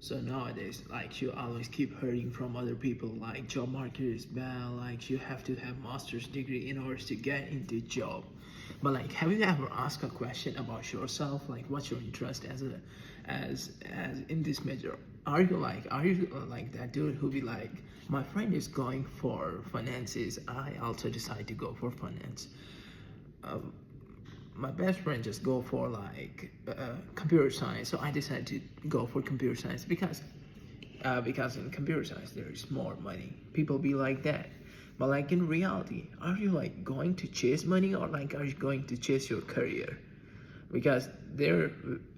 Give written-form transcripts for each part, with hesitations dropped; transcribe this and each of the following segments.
So nowadays, like you always keep hearing from other people, like job market is bad, like you have to have master's degree in order to get into job. But like, have you ever asked a question about yourself? Like, what's your interest as in this major? Are you like that dude who be like, my friend is going for finances, I also decide to go for finance. My best friend just go for like computer science, so I decided to go for computer science because in computer science there is more money. People be like that, but like in reality, are you like going to chase money, or like are you going to chase your career? Because there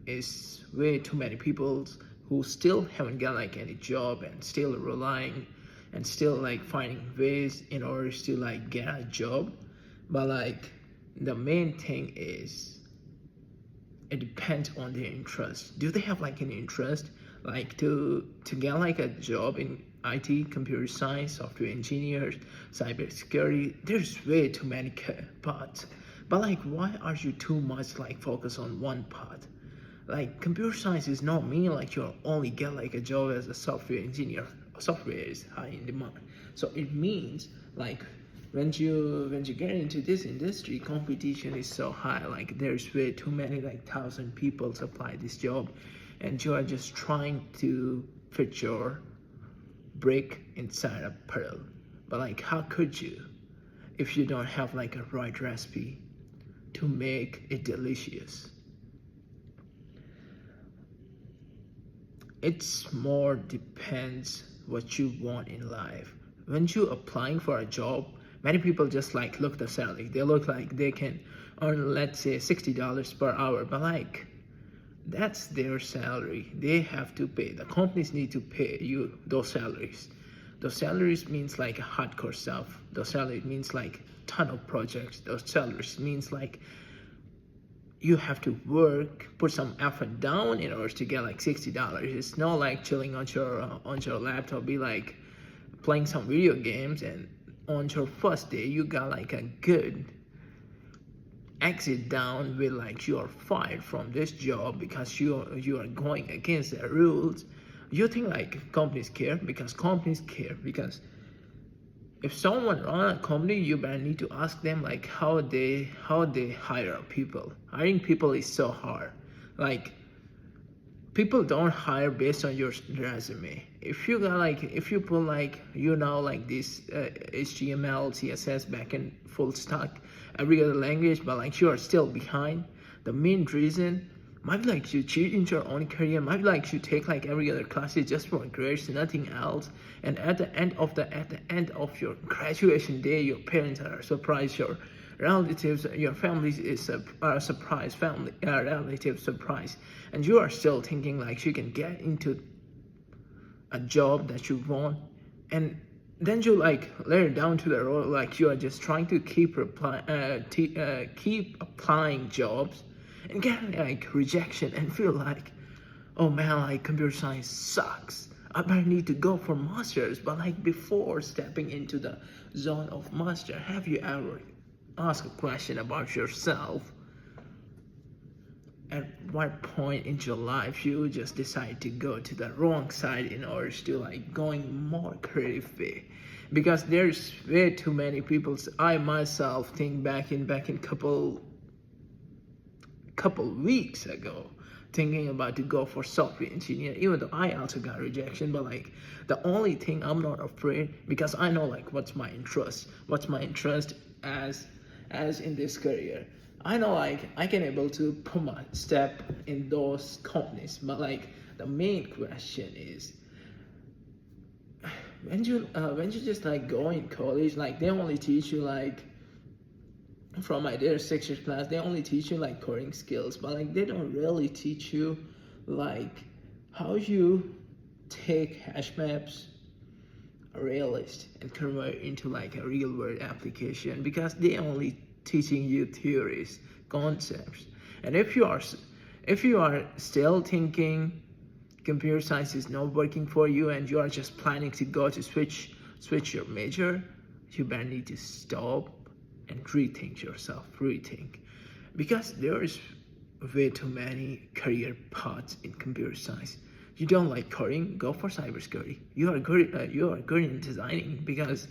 is way too many people who still haven't got like any job and still relying and still like finding ways in order to like get a job. But like the main thing is it depends on their interest. Do they have like an interest like to get like a job in IT, computer science, software engineers, cybersecurity? There's way too many paths. But like, why are you too much like focused on one path? Like computer science is not mean like you'll only get like a job as a software engineer. Software is high in demand, so it means like when you get into this industry, competition is so high. Like there's way too many, like 1,000 people apply this job, and you are just trying to fit your brick inside a pearl. But like, how could you if you don't have like a right recipe to make it delicious? It's more depends what you want in life. When you applying for a job, many people just like look the salary. They look like they can earn, let's say, $60 per hour, but like that's their salary. They have to pay. The companies need to pay you those salaries. Those salaries means like hardcore stuff. Those salaries means like ton of projects. Those salaries means like you have to work, put some effort down in order to get like $60. It's not like chilling on your laptop, be like playing some video games, and on your first day you got like a good exit down with like you are fired from this job because you are going against their rules. You think like companies care? Because companies care. Because if someone run a company, you better need to ask them like how they hire people. Hiring people is so hard. Like people don't hire based on your resume. If you put like like this HTML, CSS, backend, full stack, every other language, but like you are still behind. The main reason might be like you cheat in your own career, might be like you take like every other classes just for grades, nothing else. And at the end of your graduation day, your parents are surprised, your relatives, your family is surprised, family relatives surprised, and you are still thinking like you can get into a job that you want, and then you like later down to the road, like you are just trying to keep applying jobs and get like rejection and feel like, oh man, like computer science sucks, I might need to go for masters. But like before stepping into the zone of master, have you ever asked a question about yourself? At what point in your life you just decide to go to the wrong side in order to like going more creative way? Because there's way too many people. I myself think back in couple weeks ago, thinking about to go for software engineer, even though I also got rejection. But like the only thing I'm not afraid, because I know like what's my interest as in this career. I know like I can able to put my step in those companies. But like the main question is, when you just like go in college, like they only teach you like, from my data 6 years class, they only teach you like coding skills, but like they don't really teach you like how you take hash maps, a realist, and convert into like a real world application, because they only teaching you theories, concepts. And if you are still thinking computer science is not working for you and you are just planning to go to switch your major, you better need to stop and rethink yourself, because there is way too many career paths in computer science. You don't like coding, go for cybersecurity. You are good in designing, because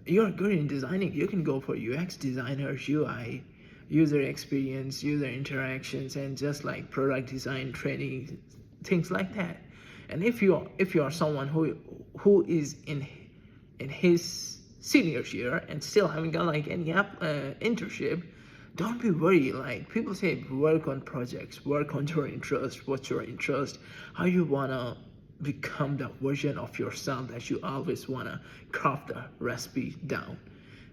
you are good in designing. You can go for UX designers, UI, user experience, user interactions, and just like product design training, things like that. And if you are someone who is in his senior year and still haven't got like any internship, don't be worried. Like people say, work on projects, work on your interest, what's your interest, how you wanna become the version of yourself that you always wanna craft the recipe down.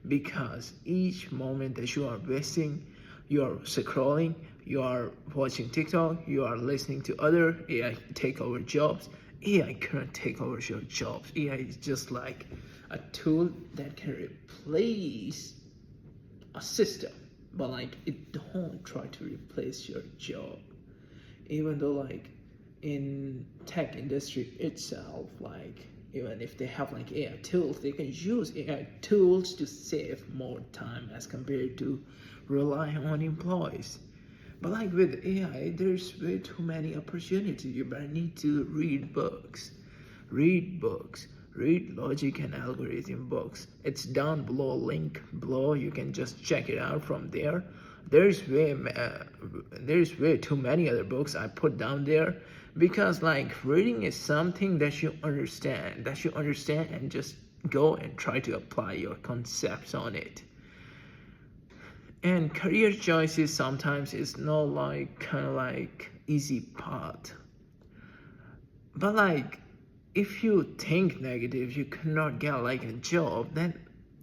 Because each moment that you are wasting, you are scrolling, you are watching TikTok, you are listening to other AI take over jobs. AI can't take over your jobs. AI is just like a tool that can replace a system, but like it don't try to replace your job. Even though like in tech industry itself, like even if they have like AI tools, they can use AI tools to save more time as compared to rely on employees. But like with AI, there's way too many opportunities. You better need to read books, read logic and algorithm books. It's down below, link below. You can just check it out from there. There's way too many other books I put down there, because like reading is something that you understand and just go and try to apply your concepts on it. And career choices sometimes is not like kind of like easy path. But like if you think negative, you cannot get like a job, then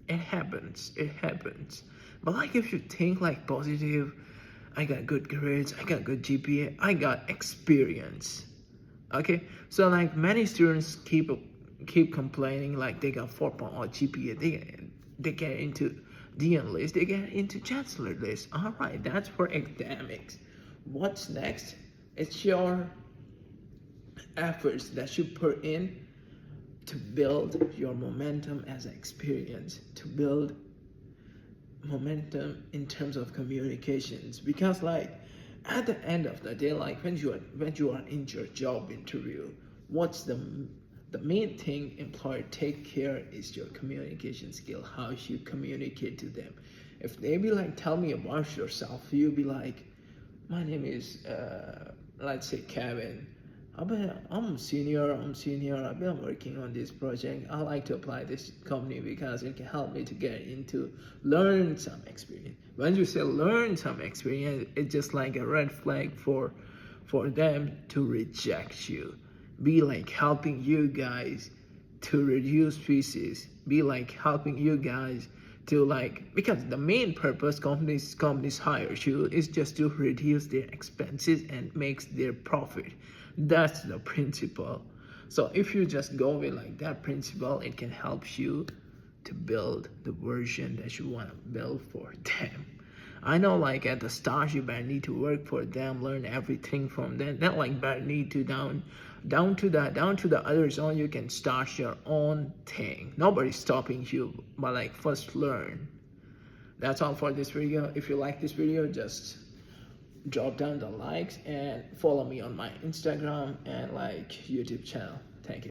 it happens. But like if you think like positive, I got good grades, I got good GPA, I got experience. Okay, so like many students keep complaining like they got 4.0 GPA, they get into DN list, they get into chancellor list. All right, that's for academics. What's next? It's your efforts that you put in to build your momentum as an experience, to build momentum in terms of communications. Because like at the end of the day, like when you are in your job interview, what's the main thing employer take care is your communication skill, how you communicate to them. If they be like, tell me about yourself, you'll be like, my name is let's say Kevin. I'm senior. I've been working on this project. I like to apply this company because it can help me to get into learn some experience. When you say learn some experience, it's just like a red flag for them to reject you. Be like helping you guys to reduce fees. Be like helping you guys to like, because the main purpose companies hire you is just to reduce their expenses and makes their profit. That's the principle. So if you just go with like that principle, it can help you to build the version that you want to build for them. I know like at the start you better need to work for them, learn everything from them. Then like better need to down to the other zone, you can start your own thing. Nobody's stopping you, but like first learn. That's all for this video. If you like this video, just drop down the likes and follow me on my Instagram and like YouTube channel.